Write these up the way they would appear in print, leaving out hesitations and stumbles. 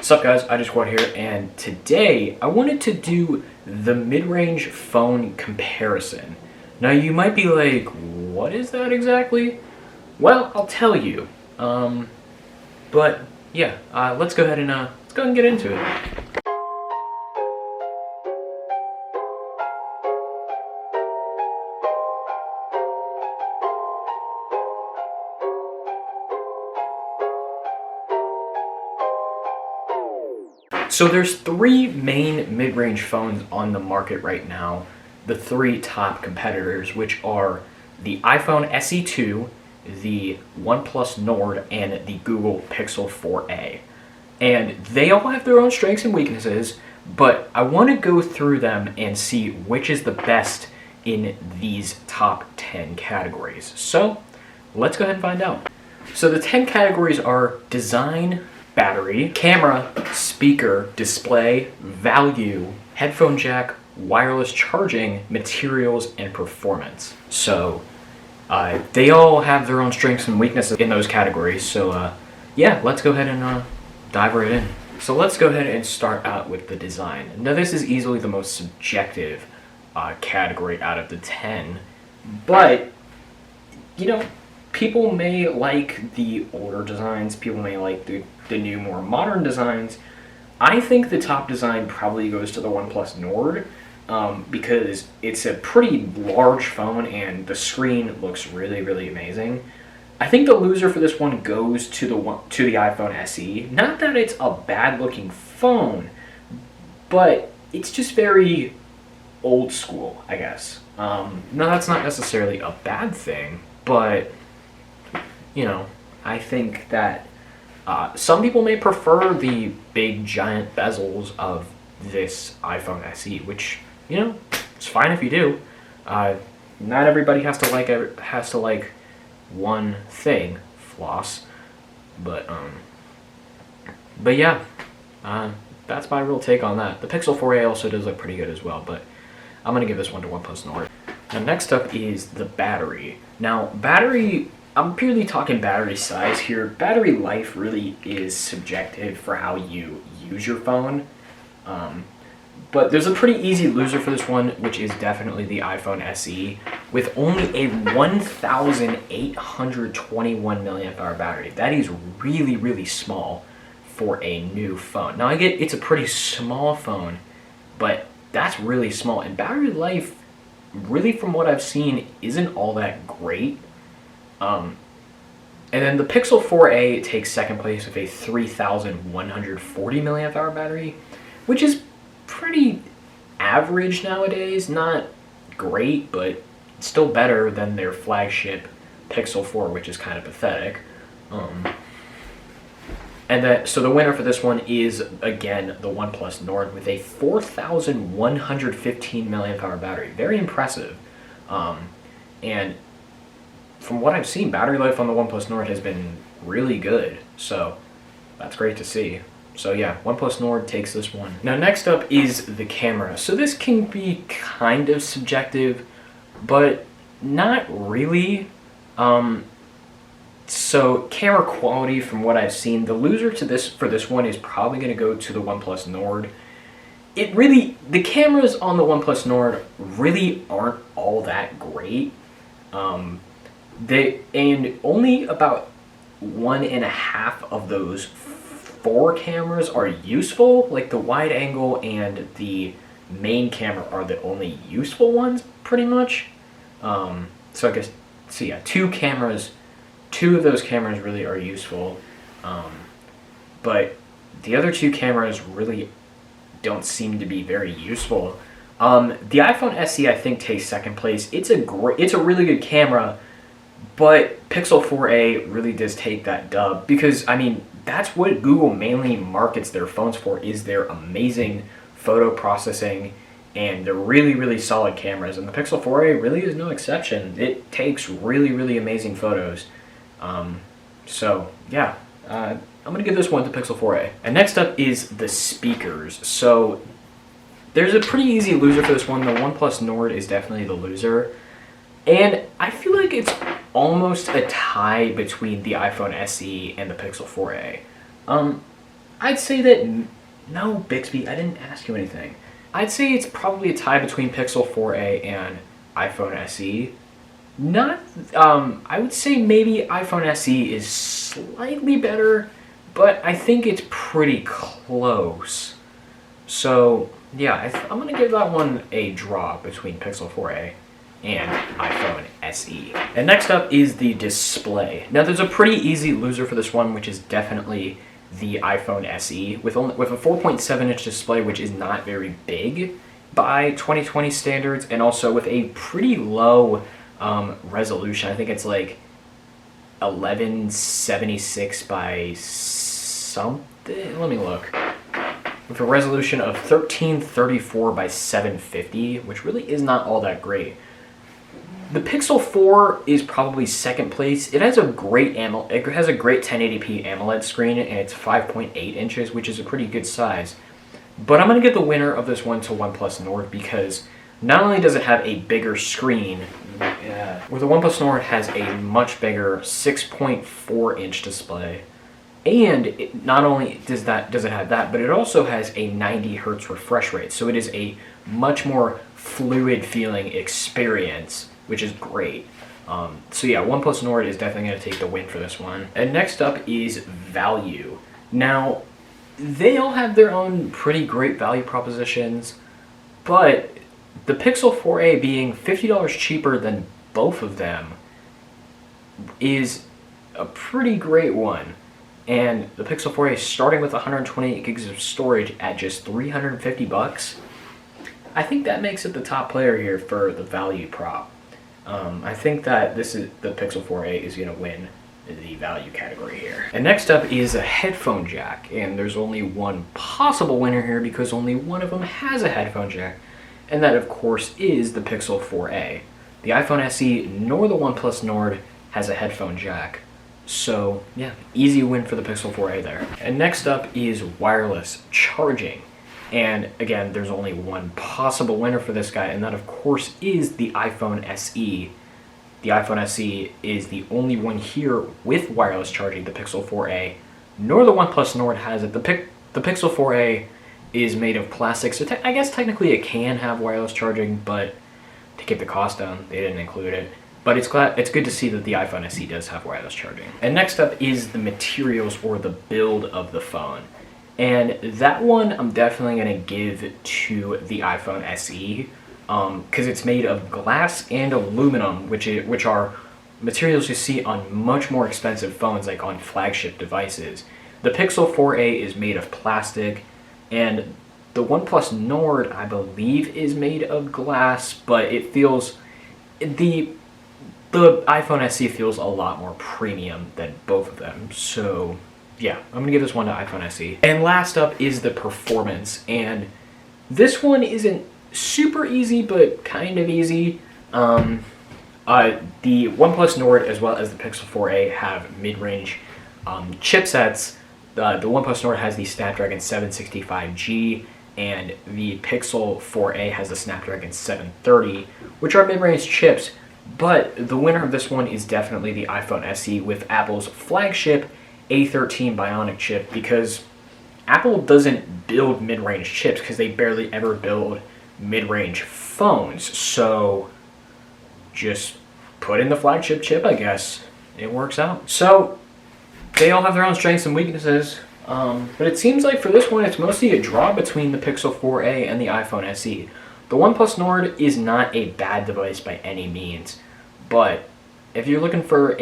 What's up guys, iJustQuad here, and today I wanted to do the mid-range phone comparison. Now you might be like, what is that exactly? Well, I'll tell you. But yeah, let's go ahead and get into it. So there's three main mid-range phones on the market right now, the three top competitors, which are the iPhone SE2, the OnePlus Nord, and the Google Pixel 4a. And they all have their own strengths and weaknesses, but I want to go through them and see which is the best in these top 10 categories. So let's go ahead and find out. So the 10 categories are design, battery, camera, speaker, display, value, headphone jack, wireless charging, materials, and performance. So they all have their own strengths and weaknesses in those categories. So yeah, let's go ahead and dive right in. So let's go ahead and start out with the design. Now this is easily the most subjective category out of the 10, but you know, people may like the older designs, people may like the new, more modern designs. I think the top design probably goes to the OnePlus Nord because it's a pretty large phone and the screen looks really, really amazing. I think the loser for this one goes to the iPhone SE. Not that it's a bad-looking phone, but it's just very old school, I guess. Now that's not necessarily a bad thing, but you know, I think that some people may prefer the big giant bezels of this iPhone SE, which, you know, it's fine if you do. Not everybody has to like one thing, floss, but yeah, that's my real take on that. The Pixel 4a also does look pretty good as well, but I'm gonna give this one to OnePlus Nord. Now next up is the battery. Now battery, I'm purely talking battery size here. Battery life really is subjective for how you use your phone. But there's a pretty easy loser for this one, which is definitely the iPhone SE, with only a 1,821 milliamp hour battery. That is really, really small for a new phone. Now I get it's a pretty small phone, but that's really small. And battery life, really from what I've seen, isn't all that great. And then the Pixel 4a takes second place with a 3,140 milliamp hour battery, which is pretty average nowadays. Not great, but still better than their flagship Pixel 4, which is kind of pathetic. So the winner for this one is, again, the OnePlus Nord with a 4,115 milliamp hour battery. Very impressive. And from what I've seen, battery life on the OnePlus Nord has been really good, so that's great to see. So yeah, OnePlus Nord takes this one. Now next up is the camera. So this can be kind of subjective, but not really. So camera quality, from what I've seen, the loser for this one is probably going to go to the OnePlus Nord. The cameras on the OnePlus Nord really aren't all that great. And only about 1.5 of those 4 cameras are useful. Like the wide angle and the main camera are the only useful ones, pretty much. So I guess, so yeah, 2 of those cameras really are useful. But the other 2 cameras really don't seem to be very useful. The iPhone SE, I think, takes second place. It's a really good camera, but Pixel 4a really does take that dub because, I mean, that's what Google mainly markets their phones for, is their amazing photo processing and they're really, really solid cameras. And the Pixel 4a really is no exception. It takes really, really amazing photos. So yeah, I'm going to give this one to Pixel 4a. And next up is the speakers. So there's a pretty easy loser for this one. The OnePlus Nord is definitely the loser. And I feel like it's almost a tie between the iPhone SE and the Pixel 4a. I I'd say that, no, Bixby, I didn't ask you anything. I'd say it's probably a tie between Pixel 4a and iPhone SE. Not, I would say maybe iPhone SE is slightly better, but I think it's pretty close. So, yeah, I'm going to give that one a draw between Pixel 4a and iPhone SE. And next up is the display. Now, there's a pretty easy loser for this one, which is definitely the iPhone SE with a 4.7-inch display, which is not very big by 2020 standards, and also with a pretty low resolution. I think it's like 1176 by something. Let me look. With a resolution of 1334 by 750, which really is not all that great. The Pixel 4 is probably second place. It has a great 1080p AMOLED screen, and it's 5.8 inches, which is a pretty good size. But I'm going to give the winner of this one to OnePlus Nord, because not only does it have a bigger screen, where the OnePlus Nord has a much bigger 6.4-inch display, and not only does it have that, but it also has a 90 hertz refresh rate. So it is a much more fluid feeling experience, which is great. So yeah, OnePlus Nord is definitely going to take the win for this one. And next up is value. Now, they all have their own pretty great value propositions, but the Pixel 4a being $50 cheaper than both of them is a pretty great one. And the Pixel 4a starting with 128 gigs of storage at just $350. I think that makes it the top player here for the value prop. I think that the Pixel 4a is going to win the value category here. And next up is a headphone jack, and there's only one possible winner here because only one of them has a headphone jack, and that of course is the Pixel 4a. The iPhone SE nor the OnePlus Nord has a headphone jack. So yeah, easy win for the Pixel 4a there. And next up is wireless charging. And again, there's only one possible winner for this guy, and that of course is the iPhone SE. The iPhone SE is the only one here with wireless charging, the Pixel 4a, nor the OnePlus Nord has it. The Pixel 4a is made of plastic, so I guess technically it can have wireless charging, but to keep the cost down, they didn't include it. But it's good to see that the iPhone SE does have wireless charging. And next up is the materials or the build of the phone. And that one I'm definitely going to give to the iPhone SE because it's made of glass and aluminum, which are materials you see on much more expensive phones, like on flagship devices. The Pixel 4a is made of plastic, and the OnePlus Nord, I believe, is made of glass, but it feels... The iPhone SE feels a lot more premium than both of them, so... yeah, I'm going to give this one to iPhone SE. And last up is the performance. And this one isn't super easy, but kind of easy. The OnePlus Nord as well as the Pixel 4a have mid-range chipsets. The OnePlus Nord has the Snapdragon 765G, and the Pixel 4a has the Snapdragon 730, which are mid-range chips. But the winner of this one is definitely the iPhone SE with Apple's flagship A13 Bionic chip, because Apple doesn't build mid-range chips because they barely ever build mid-range phones. So just put in the flagship chip, I guess. It works out. So they all have their own strengths and weaknesses. But it seems like for this one, it's mostly a draw between the Pixel 4a and the iPhone SE. The OnePlus Nord is not a bad device by any means, but if you're looking for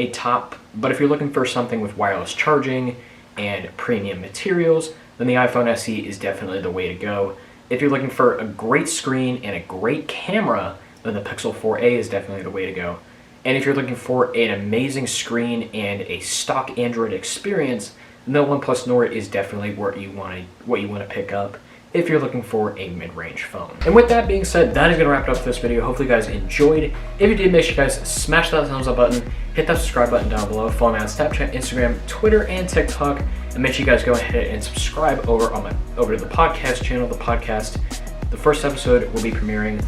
something with wireless charging and premium materials, then the iPhone SE is definitely the way to go. If you're looking for a great screen and a great camera, then the Pixel 4a is definitely the way to go. And if you're looking for an amazing screen and a stock Android experience, then the OnePlus Nord is definitely what you want to pick up if you're looking for a mid-range phone. And with that being said, that is going to wrap it up for this video. Hopefully you guys enjoyed. If you did, make sure you guys smash that thumbs up button, hit that subscribe button down below, follow me on Snapchat, Instagram, Twitter, and TikTok, and make sure you guys go ahead and subscribe over to the podcast channel. The first episode will be premiering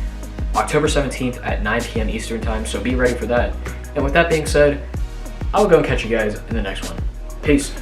October 17th at 9 p.m. Eastern time, so be ready for that. And with that being said, I'll go and catch you guys in the next one. Peace.